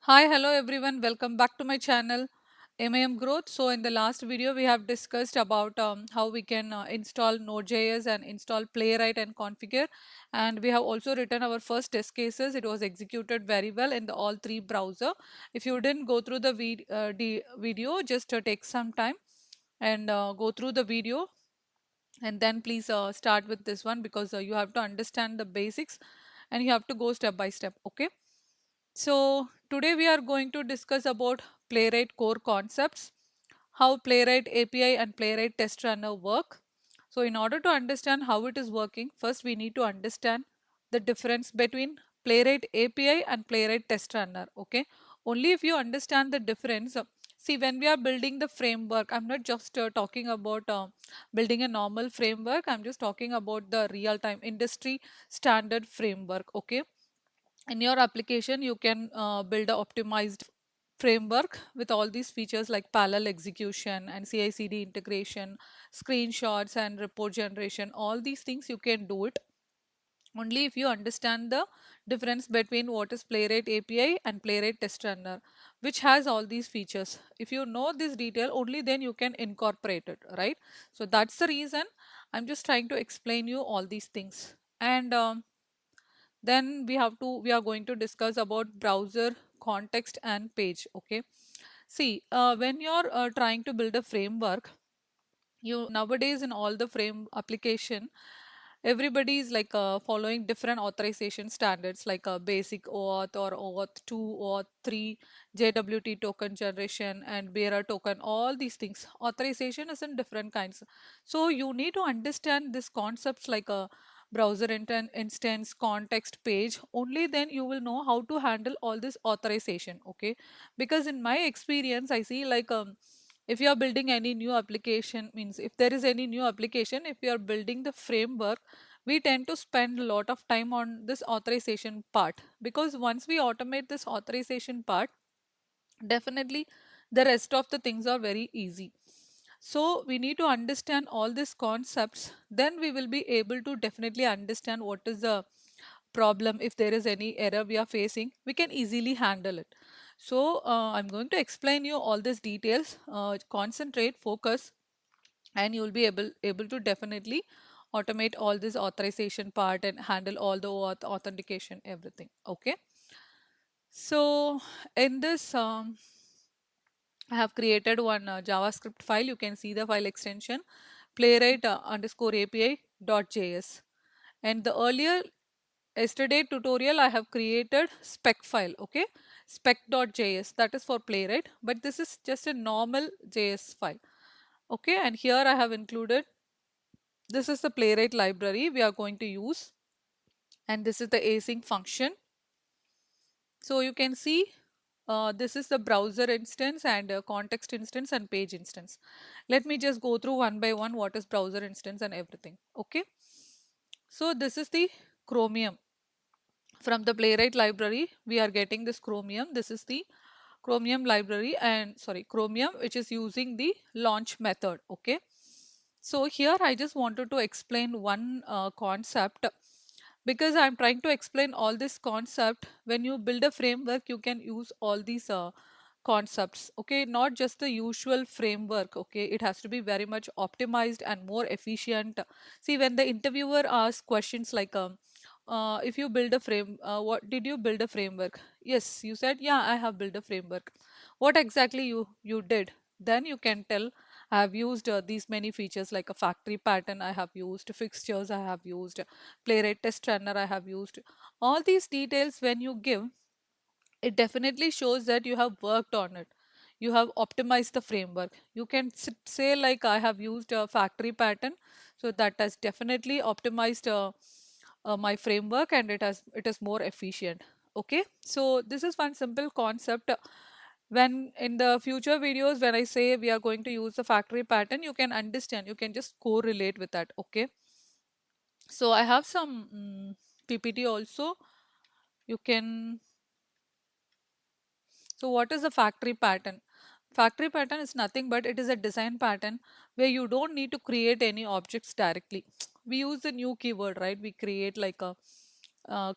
Hi, hello everyone. Welcome back to my channel MAM Growth. So in the last video, we have discussed about how we can install Node.js and install Playwright and configure. And we have also written our first test cases. It was executed very well in the all three browser. If you didn't go through the video, just take some time and go through the video. And then please start with this one because you have to understand the basics and you have to go step by step. Okay. So today we are going to discuss about Playwright core concepts, how Playwright API and Playwright test runner work. So in order to understand how it is working, first we need to understand the difference between Playwright API and Playwright test runner. Okay, only if you understand the difference. See, when we are building the framework, I'm not just talking about building a normal framework. I'm just talking about the real-time industry standard framework. Okay, in your application you can build a optimized framework with all these features like parallel execution and CI/CD integration, screenshots and report generation. All these things you can do it only if you understand the difference between what is Playwright API and Playwright test runner, which has all these features. If you know this detail, only then you can incorporate it, right? So that's the reason I'm just trying to explain you all these things. And then we are going to discuss about browser context and page. Okay, see, when you're trying to build a framework, you nowadays in all the frame application, everybody is like following different authorization standards like a basic OAuth or OAuth 2, OAuth 3, JWT token generation and bearer token. All these things, authorization is in different kinds. So you need to understand these concepts like a browser instance, context, page. Only then you will know how to handle all this authorization. Okay, because in my experience I see like if you are building any new application, means if there is any new application, if you are building the framework, we tend to spend a lot of time on this authorization part, because once we automate this authorization part, definitely the rest of the things are very easy. So we need to understand all these concepts, then we will be able to definitely understand what is the problem. If there is any error we are facing, we can easily handle it. So I'm going to explain you all these details. Concentrate, focus, and you will be able to definitely automate all this authorization part and handle all the authentication, everything. Okay, so in this I have created one JavaScript file. You can see the file extension playwright underscore API .js. And the earlier yesterday tutorial I have created spec file. Okay, spec.js, that is for playwright, but this is just a normal JS file. Okay, and here I have included, this is the playwright library we are going to use, and this is the async function. So you can see this is the browser instance and context instance and page instance. Let me just go through one by one what is browser instance and everything. Okay, so this is the Chromium. From the playwright library we are getting this Chromium. This is the Chromium library, and sorry, Chromium, which is using the launch method. Okay, so here I just wanted to explain one concept, because I'm trying to explain all this concept. When you build a framework, you can use all these concepts. Okay, not just the usual framework. Okay, it has to be very much optimized and more efficient. See, when the interviewer asks questions like if you build a what did you build a framework? Yes, you said, yeah, I have built a framework. What exactly you did? Then you can tell, I have used these many features like a factory pattern, I have used fixtures, I have used playwright test runner, I have used. All these details when you give, it definitely shows that you have worked on it. You have optimized the framework. You can say like, I have used a factory pattern, so that has definitely optimized my framework, and it is more efficient. Okay, so this is one simple concept. When in the future videos, when I say we are going to use the factory pattern, you can understand, you can just correlate with that. Okay, so I have some PPT also. You can, so what is the factory pattern? Factory pattern is nothing but it is a design pattern where you don't need to create any objects directly. We use the new keyword, right? We create like a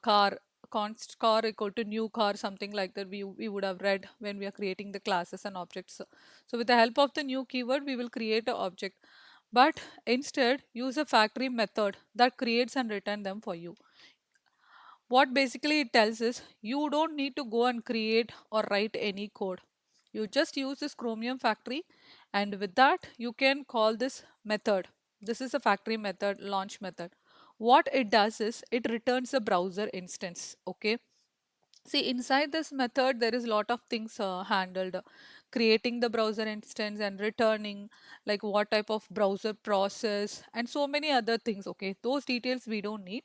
car const car equal to new car, something like that we would have read when we are creating the classes and objects. So with the help of the new keyword, we will create an object. But instead, use a factory method that creates and return them for you. What basically it tells is you don't need to go and create or write any code. You just use this Chromium factory, and with that you can call this method. This is a factory method, launch method. What it does is it returns a browser instance. Okay. See, inside this method, there is a lot of things handled. Creating the browser instance and returning, like what type of browser process, and so many other things. Okay, those details we don't need.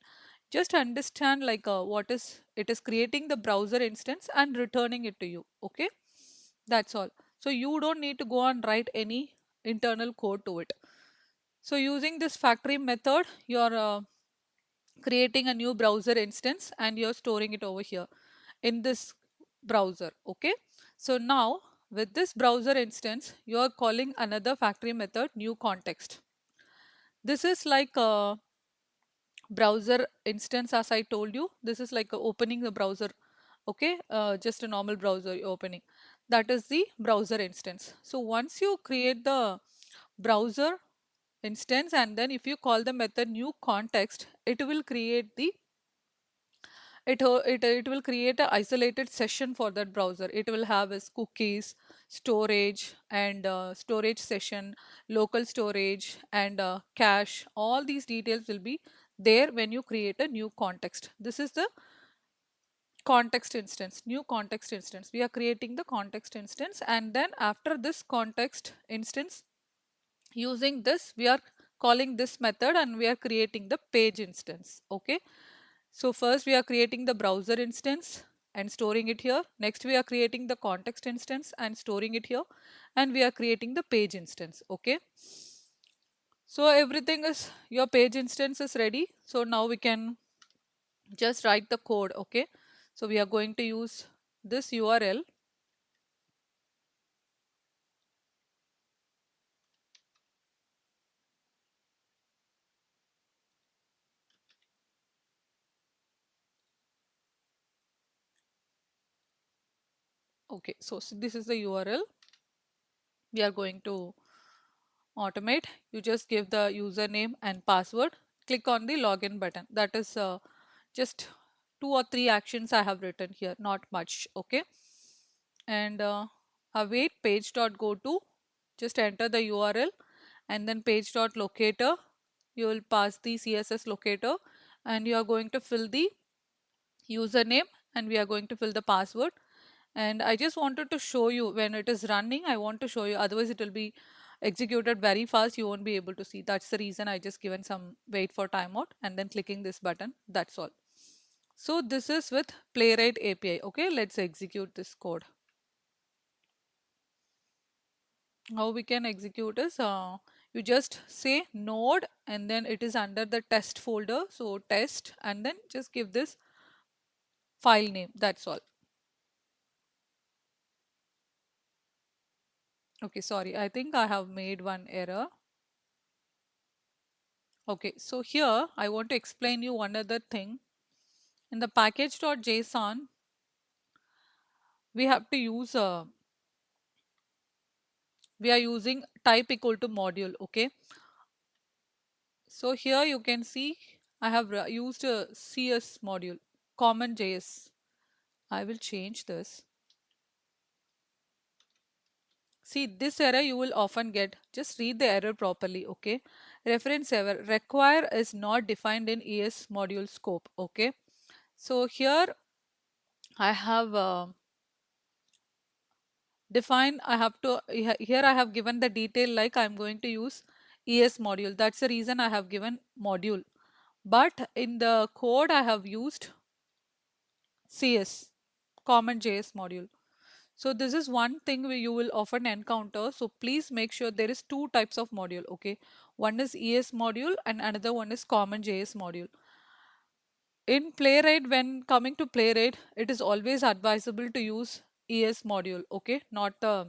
Just understand like what is it is creating the browser instance and returning it to you. Okay, that's all. So you don't need to go and write any internal code to it. So using this factory method, you're creating a new browser instance and you're storing it over here in this browser. Okay, so now with this browser instance, you are calling another factory method, new context. This is like a browser instance. As I told you, this is like opening the browser. Okay, just a normal browser you're opening, that is the browser instance. So once you create the browser instance, and then if you call the method new context, it will create the it will create a isolated session for that browser. It will have its cookies, storage, and storage session, local storage, and cache. All these details will be there when you create a new context. This is the context instance, new context instance. We are creating the context instance, and then after this context instance, using this we are calling this method and we are creating the page instance. Okay, so first we are creating the browser instance and storing it here. Next we are creating the context instance and storing it here, and we are creating the page instance. Okay, so everything is, your page instance is ready. So now we can just write the code. Okay, so we are going to use this URL. Okay, so this is the URL we are going to automate. You just give the username and password, click on the login button. That is just two or three actions I have written here, not much. Okay, and await page dot go to, just enter the URL, and then page dot locator, you will pass the CSS locator, and you are going to fill the username, and we are going to fill the password. And I just wanted to show you when it is running, I want to show you, otherwise it will be executed very fast, you won't be able to see. That's the reason I just given some wait for timeout and then clicking this button. That's all. So this is with Playwright API. Okay, let's execute this code. How we can execute is you just say node and then it is under the test folder, so test, and then just give this file name. That's all. Okay, sorry, I think I have made one error. Okay, so here I want to explain you one other thing. In the package.json, we have to use we are using type equal to module. Okay, so here you can see I have used a CS module, common JS. I will change this. See, this error you will often get. Just read the error properly. Okay, reference error, require is not defined in ES module scope. Okay, so here I have define, I have to here I have given the detail like I'm going to use ES module. That's the reason I have given module, but in the code I have used CS, common JS module. So this is one thing where you will often encounter. So please make sure there is two types of module. Okay, one is ES module and another one is common JS module. In Playwright, when coming to Playwright, it is always advisable to use ES module. Okay, not the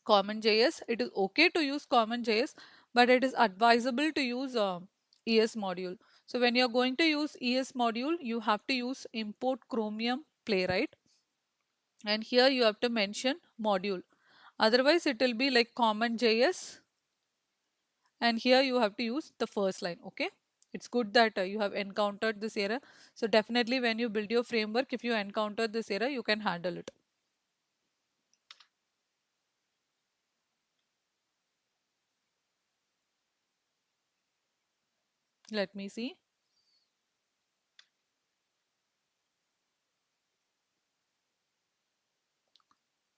common JS. It is okay to use common JS, but it is advisable to use ES module. So when you're going to use ES module, you have to use import Chromium Playwright, and here you have to mention module. Otherwise, it will be like common JS, and here you have to use the first line. Okay, it's good that you have encountered this error. So definitely when you build your framework, if you encounter this error, you can handle it. Let me see.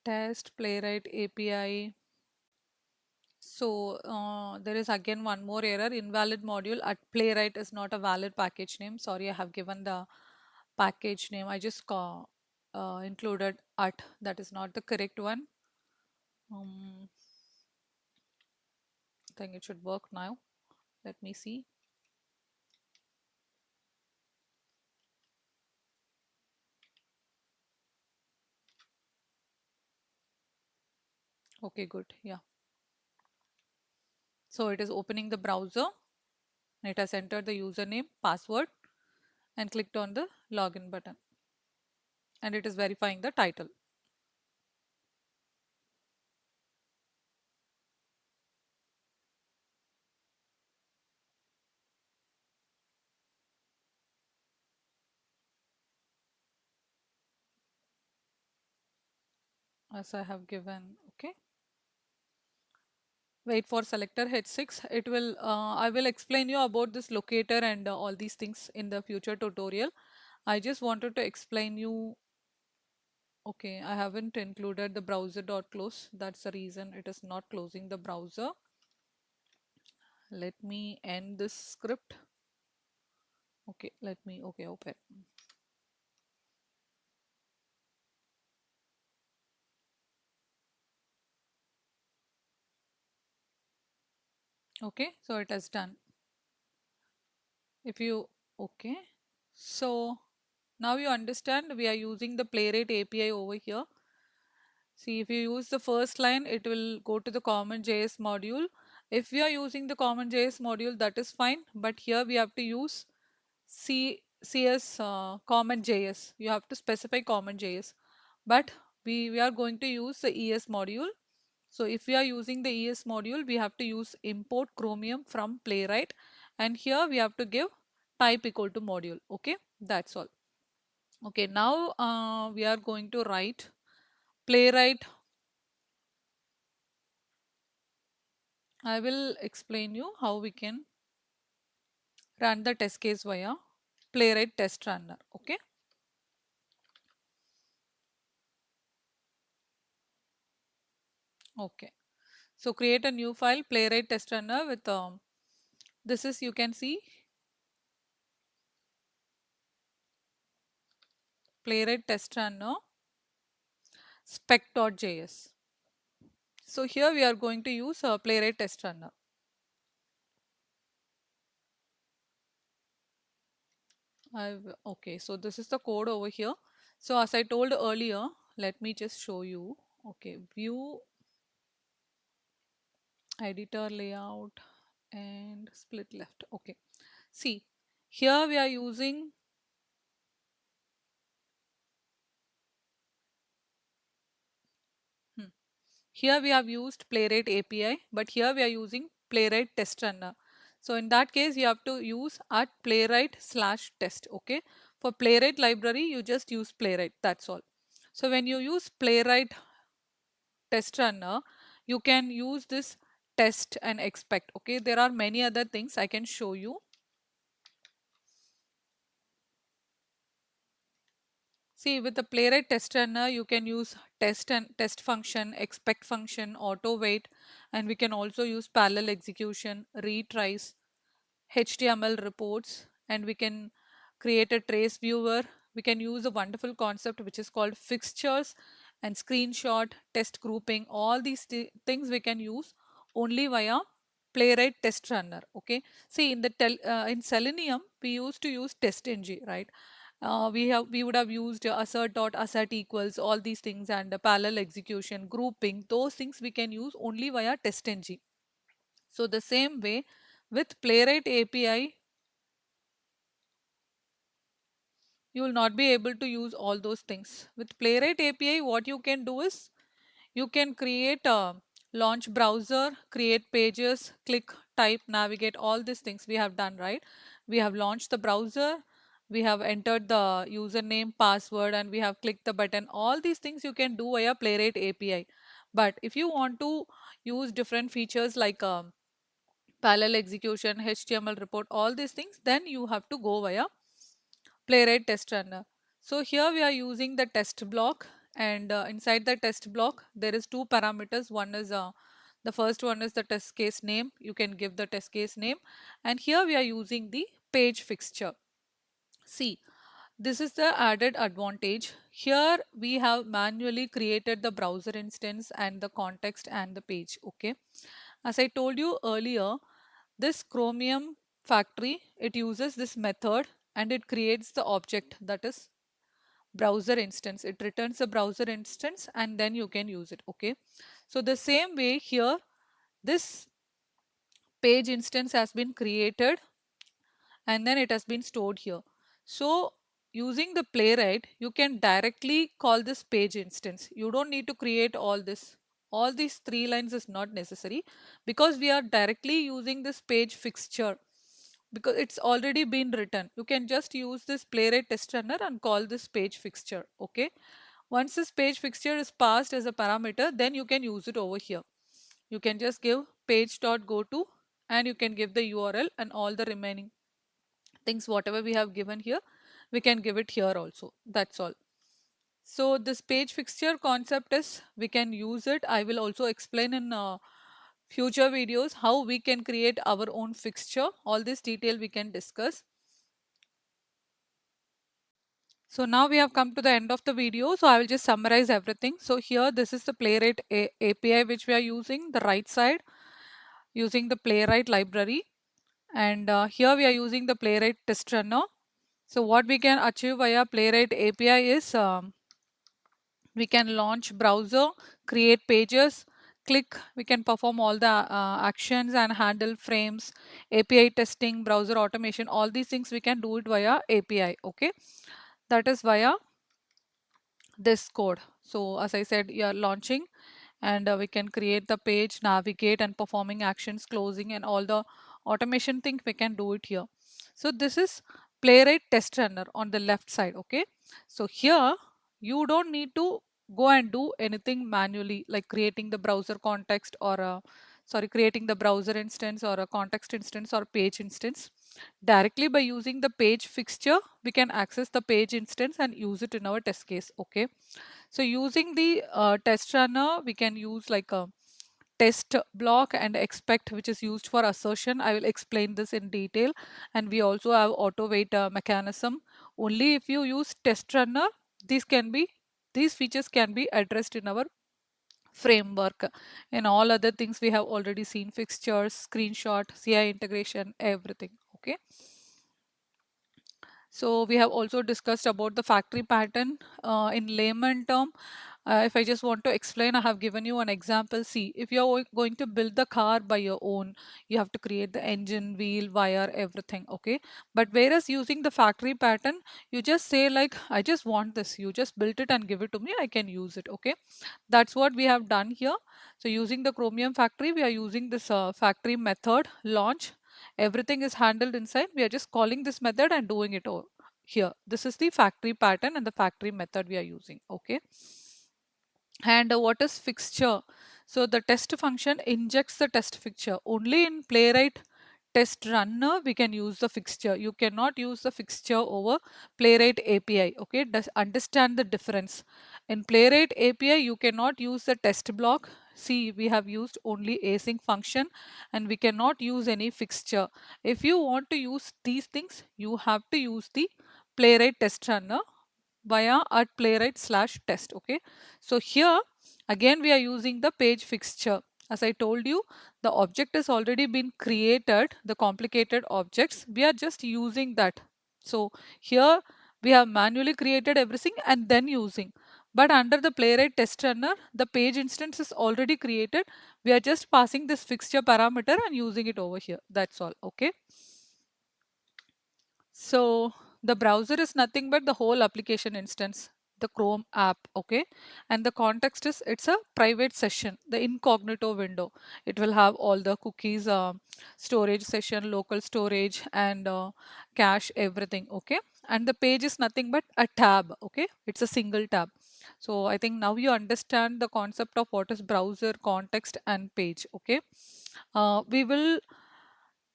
Test Playwright API. So there is again one more error. Invalid module at Playwright is not a valid package name. Sorry, I have given the package name. I just included at. That is not the correct one. I think it should work now. Let me see. Okay, good. Yeah. So it is opening the browser. It has entered the username, password, and clicked on the login button. And it is verifying the title. As I have given. Okay. Wait for selector H6. It will, I will explain you about this locator and all these things in the future tutorial. I just wanted to explain you. Okay, I haven't included the browser.close. That's the reason it is not closing the browser. Let me end this script. Okay, let me, okay, open. Okay, so it has done. If you, okay. So now you understand we are using the Playwright API over here. See, if you use the first line, it will go to the common JS module. If we are using the common JS module, that is fine. But here we have to use CS common JS. You have to specify common JS. But we are going to use the ES module. So if we are using the ES module, we have to use import Chromium from Playwright. And here we have to give type equal to module. Okay, that's all. Okay, now we are going to write Playwright. I will explain you how we can run the test case via Playwright test runner. Okay. Okay. So create a new file, Playwright test runner with this is, you can see, Playwright test runner spec.js. So here we are going to use Playwright test runner. Okay, so this is the code over here. So as I told earlier, let me just show you. Okay, view, editor layout, and split left. Okay, see, here we are using, hmm, here we have used Playwright API, but here we are using Playwright test runner. So in that case, you have to use at playwright/test. Okay, for Playwright library, you just use Playwright. That's all. So when you use Playwright test runner, you can use this test and expect. Okay, there are many other things I can show you. See, with the Playwright test runner, you can use test and test function, expect function, auto wait, and we can also use parallel execution, retries, HTML reports, and we can create a trace viewer. We can use a wonderful concept which is called fixtures and screenshot, test grouping. All these things we can use only via Playwright test runner. Okay. See, in the in Selenium, we used to use test-ng, right? We would have used assert equals, all these things, and parallel execution, grouping. Those things we can use only via test-ng. So the same way with Playwright API, you will not be able to use all those things. With Playwright API, what you can do is you can create a launch browser, create pages, click, type, navigate, all these things we have done, right? We have launched the browser, we have entered the username, password, and we have clicked the button. All these things you can do via Playwright API. But if you want to use different features like parallel execution, HTML report, all these things, then you have to go via Playwright test runner. So here we are using the test block, and inside the test block there is two parameters. One is the first one is the test case name. You can give the test case name, and here we are using the page fixture. See, this is the added advantage. Here we have manually created the browser instance and the context and the page. Okay, as I told you earlier, this Chromium factory, it uses this method and it creates the object, that is browser instance. It returns a browser instance and then you can use it. Okay, so the same way here, this page instance has been created and then it has been stored here. So using the Playwright, you can directly call this page instance. You don't need to create all this. All these three lines is not necessary because we are directly using this page fixture because it's already been written. You can just use this Playwright test runner and call this page fixture. Okay. Once this page fixture is passed as a parameter, then you can use it over here. You can just give page.goto and you can give the URL and all the remaining things whatever we have given here, we can give it here also. That's all. So this page fixture concept is we can use it. I will also explain in future videos how we can create our own fixture. All this detail we can discuss. So now we have come to the end of the video. So I will just summarize everything. So here this is the Playwright API which we are using, the right side using the Playwright library, and here we are using the Playwright test runner. So what we can achieve via Playwright API is we can launch browser, create pages, click, we can perform all the actions and handle frames, API testing, browser automation, all these things we can do it via API. Okay, that is via this code. So as I said, you are launching and we can create the page, navigate and performing actions, closing and all the automation thing we can do it here. So this is Playwright test runner on the left side. Okay, so here you don't need to go and do anything manually like creating the browser context or creating the browser instance or a context instance or page instance. Directly by using the page fixture, we can access the page instance and use it in our test case. Okay, so using the test runner, we can use like a test block and expect, which is used for assertion. I will explain this in detail. And we also have auto wait mechanism. Only if you use test runner, these can be these features can be addressed in our framework. And all other things we have already seen: fixtures, screenshot, CI integration, everything. Okay. So we have also discussed about the factory pattern in layman term. If I just want to explain, I have given you an example. See, if you're going to build the car by your own, you have to create the engine, wheel, wire, everything. Okay. But whereas using the factory pattern, you just say like, I just want this. You just build it and give it to me. I can use it. Okay. That's what we have done here. So using the Chromium factory, we are using this factory method launch. Everything is handled inside. We are just calling this method and doing it here. This is the factory pattern and the factory method we are using. Okay. And what is fixture? So the test function injects the test fixture. Only in Playwright test runner we can use the fixture. You cannot use the fixture over Playwright API. Okay, does understand the difference. In Playwright API you cannot use the test block. See, we have used only async function and we cannot use any fixture. If you want to use these things, you have to use the Playwright test runner via at Playwright slash test. Okay, so here again we are using the page fixture. As I told you, the object has already been created, the complicated objects, we are just using that. So here we have manually created everything and then using, but under the Playwright test runner the page instance is already created. We are just passing this fixture parameter and using it over here. That's all. Okay, so The browser is nothing but the whole application instance, the Chrome app, okay? And the context is it's a private session, the incognito window. It will have all the cookies, storage session, local storage, and cache, everything, okay? And the page is nothing but a tab, okay? It's a single tab. So I think now you understand the concept of what is browser, context, and page, okay? We will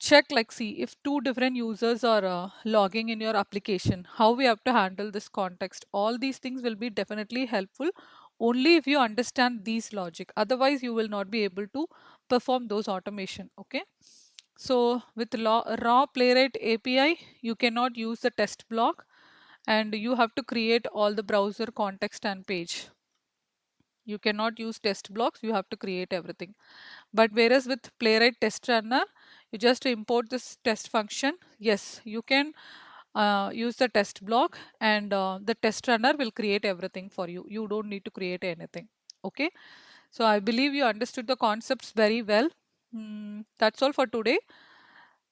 check, like, see if two different users are logging in your application, how we have to handle this context. All these things will be definitely helpful only if you understand these logic, otherwise you will not be able to perform those automation, okay? So with raw playwright API, you cannot use the test block, and you have to create all the browser, context, and page. You cannot use test blocks, you have to create everything. But whereas with playwright test runner, you just import this test function. Yes, you can use the test block, and the test runner will create everything for you. You don't need to create anything, okay? So I believe you understood the concepts very well. That's all for today.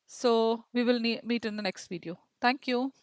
So we will meet in the next video. Thank you.